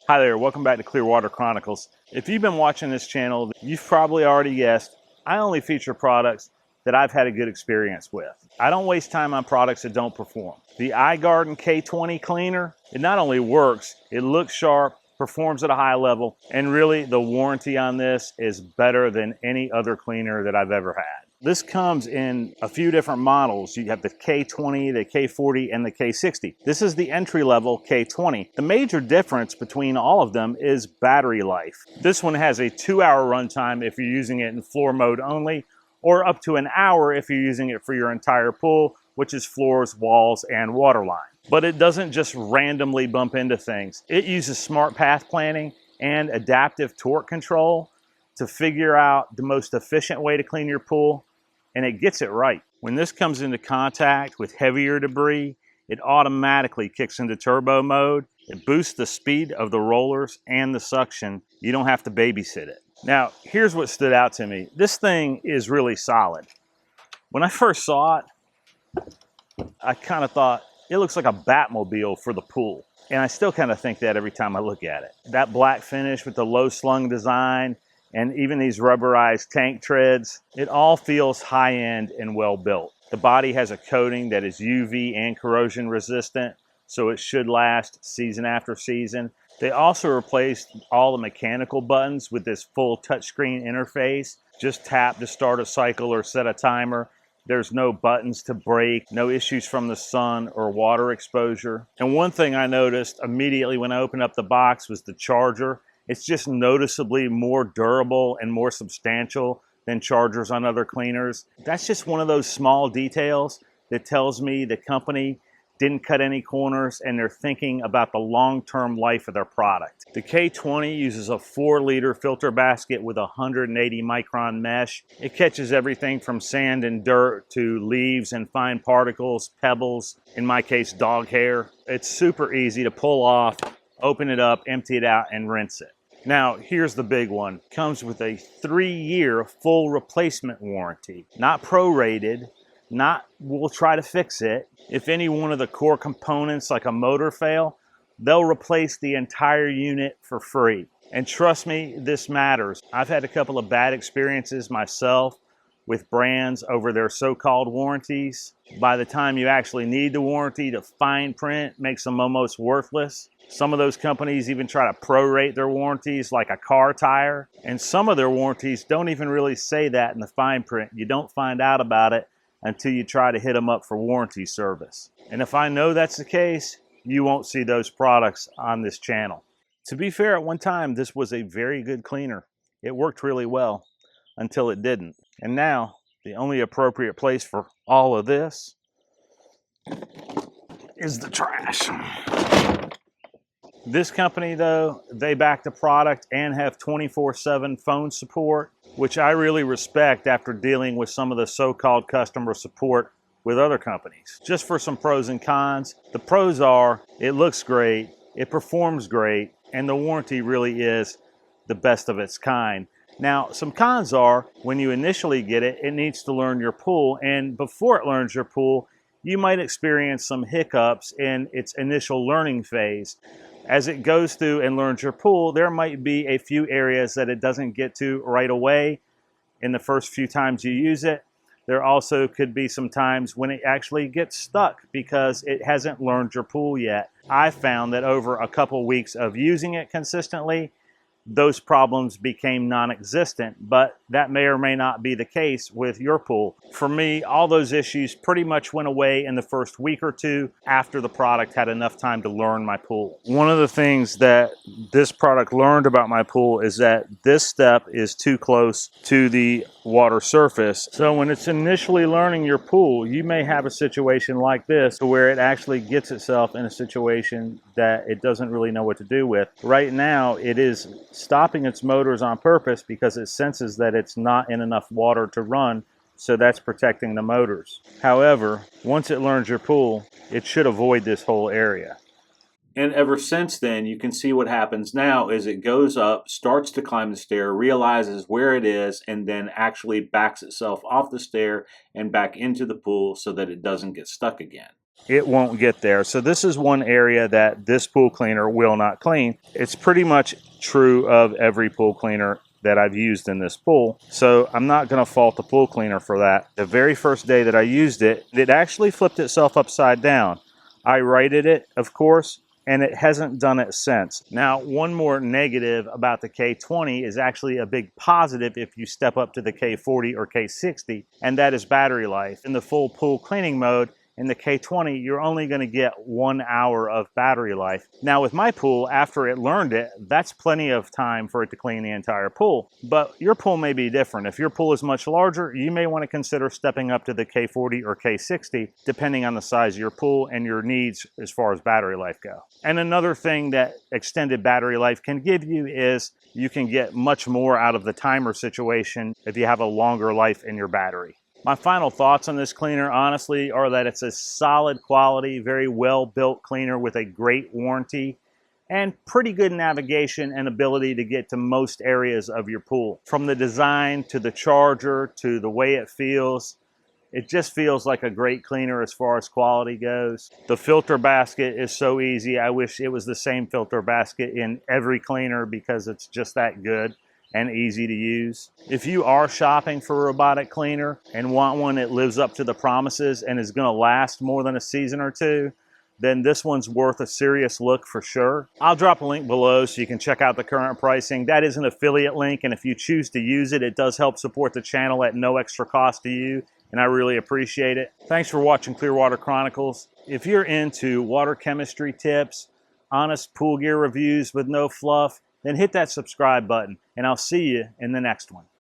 Hi there, welcome back to Clearwater Chronicles. If you've been watching this channel, you've probably already guessed, I only feature products that I've had a good experience with. I don't waste time on products that don't perform. The iGarden K20 cleaner, it not only works, it looks sharp, performs at a high level, and really the warranty on this is better than any other cleaner that I've ever had. This comes in a few different models. You have the K20, the K40, and the K60. This is the entry-level K20. The major difference between all of them is battery life. This one has a 2-hour runtime if you're using it in floor mode only, or up to an hour if you're using it for your entire pool, which is floors, walls, and water line. But it doesn't just randomly bump into things. It uses smart path planning and adaptive torque control to figure out the most efficient way to clean your pool, and it gets it right. When this comes into contact with heavier debris, it automatically kicks into turbo mode. It boosts the speed of the rollers and the suction. You don't have to babysit it. Now, here's what stood out to me. This thing is really solid. When I first saw it, I kind of thought, it looks like a Batmobile for the pool. And I still kind of think that every time I look at it. That black finish with the low slung design, and even these rubberized tank treads, it all feels high-end and well built. The body has a coating that is UV and corrosion resistant, so it should last season after season. They also replaced all the mechanical buttons with this full touchscreen interface. Just tap to start a cycle or set a timer. There's no buttons to brake, no issues from the sun or water exposure. And one thing I noticed immediately when I opened up the box was the charger. It's just noticeably more durable and more substantial than chargers on other cleaners. That's just one of those small details that tells me the company didn't cut any corners and they're thinking about the long-term life of their product. The K20 uses a 4-liter filter basket with 180 micron mesh. It catches everything from sand and dirt to leaves and fine particles, pebbles, in my case, dog hair. It's super easy to pull off, open it up, empty it out, and rinse it. Now, here's the big one. Comes with a 3-year full replacement warranty. Not prorated, not we'll try to fix it. If any one of the core components like a motor fail, they'll replace the entire unit for free. And trust me, this matters. I've had a couple of bad experiences myself with brands over their so-called warranties. By the time you actually need the warranty, the fine print makes them almost worthless. Some of those companies even try to prorate their warranties like a car tire. And some of their warranties don't even really say that in the fine print. You don't find out about it until you try to hit them up for warranty service. And if I know that's the case, you won't see those products on this channel. To be fair, at one time, this was a very good cleaner. It worked really well until it didn't. And now, the only appropriate place for all of this is the trash. This company, though, they back the product and have 24/7 phone support, which I really respect after dealing with some of the so-called customer support with other companies. Just for some pros and cons, the pros are, it looks great, it performs great, and the warranty really is the best of its kind. Now, some cons are, when you initially get it, it needs to learn your pool, and before it learns your pool, you might experience some hiccups in its initial learning phase. As it goes through and learns your pool, there might be a few areas that it doesn't get to right away in the first few times you use it. There also could be some times when it actually gets stuck because it hasn't learned your pool yet. I found that over a couple weeks of using it consistently, those problems became non-existent, but that may or may not be the case with your pool. For me, all those issues pretty much went away in the first week or two after the product had enough time to learn my pool. One of the things that this product learned about my pool is that this step is too close to the water surface. So when it's initially learning your pool, you may have a situation like this where it actually gets itself in a situation that it doesn't really know what to do with. Right now, it is stopping its motors on purpose because it senses that it's not in enough water to run, so that's protecting the motors. However, once it learns your pool, it should avoid this whole area. And ever since then, you can see what happens now is it goes up, starts to climb the stair, realizes where it is, and then actually backs itself off the stair and back into the pool so that it doesn't get stuck again. it won't get there. So this is one area that this pool cleaner will not clean. It's pretty much true of every pool cleaner that I've used in this pool. So I'm not going to fault the pool cleaner for that. The very first day that I used it, it actually flipped itself upside down. I righted it, of course, and it hasn't done it since. Now, one more negative about the K20 is actually a big positive if you step up to the K40 or K60, and that is battery life. In the full pool cleaning mode, in the K20, you're only going to get 1 hour of battery life. Now with my pool, after it learned it, that's plenty of time for it to clean the entire pool. But your pool may be different. If your pool is much larger, you may want to consider stepping up to the K40 or K60, depending on the size of your pool and your needs as far as battery life go. And another thing that extended battery life can give you is you can get much more out of the timer situation if you have a longer life in your battery. My final thoughts on this cleaner, honestly, are that it's a solid quality, very well-built cleaner with a great warranty and pretty good navigation and ability to get to most areas of your pool. From the design to the charger to the way it feels, it just feels like a great cleaner as far as quality goes. The filter basket is so easy. I wish it was the same filter basket in every cleaner because it's just that good and easy to use. If you are shopping for a robotic cleaner and want one that lives up to the promises and is gonna last more than a season or two, then this one's worth a serious look for sure. I'll drop a link below so you can check out the current pricing. That is an affiliate link, and if you choose to use it, it does help support the channel at no extra cost to you, and I really appreciate it. Thanks for watching Clearwater Chronicles. If you're into water chemistry tips, honest pool gear reviews with no fluff, then hit that subscribe button, and I'll see you in the next one.